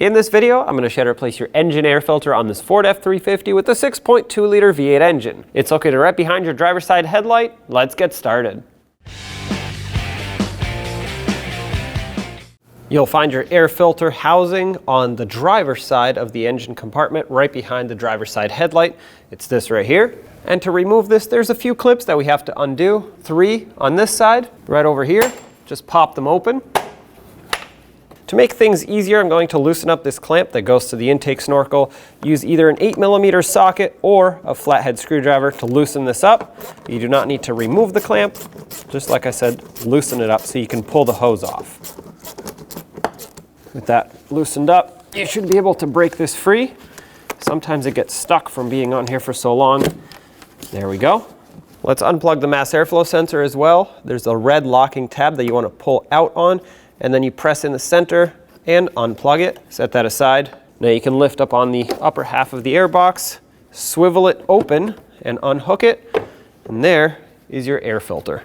In this video, I'm going to show you how to replace your engine air filter on this Ford F-350 with a 6.2 liter V8 engine. It's located right behind your driver's side headlight. Let's get started. You'll find your air filter housing on the driver's side of the engine compartment right behind the driver's side headlight. It's this right here. And to remove this, there's a few clips that we have to undo. 3 on this side, right over here. Just pop them open. To make things easier, I'm going to loosen up this clamp that goes to the intake snorkel. Use either an 8mm socket or a flathead screwdriver to loosen this up. You do not need to remove the clamp. Just like I said, loosen it up so you can pull the hose off. With that loosened up, you should be able to break this free. Sometimes it gets stuck from being on here for so long. There we go. Let's unplug the mass airflow sensor as well. There's a red locking tab that you want to pull out on, and then you press in the center and unplug it. Set that aside. Now you can lift up on the upper half of the air box, swivel it open and unhook it, and there is your air filter.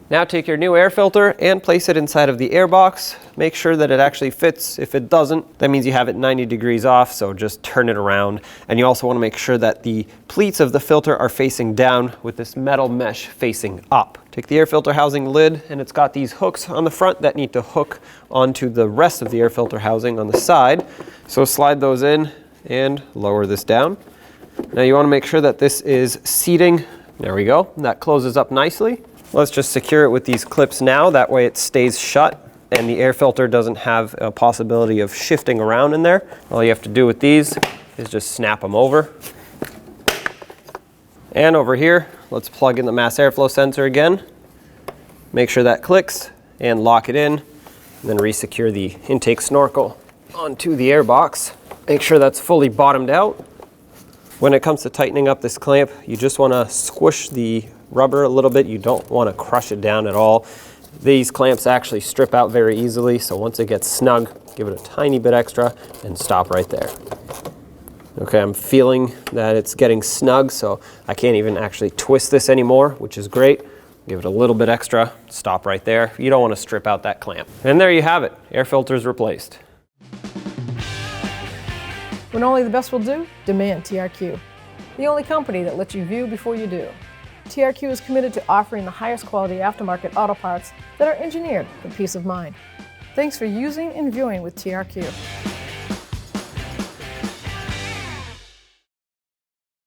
Now take your new air filter and place it inside of the air box. Make sure that it actually fits. If it doesn't, that means you have it 90 degrees off, so just turn it around. And you also want to make sure that the pleats of the filter are facing down with this metal mesh facing up. Take the air filter housing lid, and it's got these hooks on the front that need to hook onto the rest of the air filter housing on the side. So slide those in and lower this down. Now you want to make sure that this is seating. There we go. That closes up nicely. Let's just secure it with these clips now. That way it stays shut and the air filter doesn't have a possibility of shifting around in there. All you have to do with these is just snap them over. And over here, let's plug in the mass airflow sensor again. Make sure that clicks and lock it in. And then resecure the intake snorkel onto the air box. Make sure that's fully bottomed out. When it comes to tightening up this clamp, you just want to squish the rubber a little bit. You don't want to crush it down at all. These clamps actually strip out very easily, so once it gets snug, give it a tiny bit extra and stop right there. Okay, I'm feeling that it's getting snug, so I can't even actually twist this anymore, which is great. Give it a little bit extra, stop right there. You don't want to strip out that clamp. And there you have it, air filters replaced. When only the best will do, demand TRQ. The only company that lets you view before you do. TRQ is committed to offering the highest quality aftermarket auto parts that are engineered for peace of mind. Thanks for using and viewing with TRQ.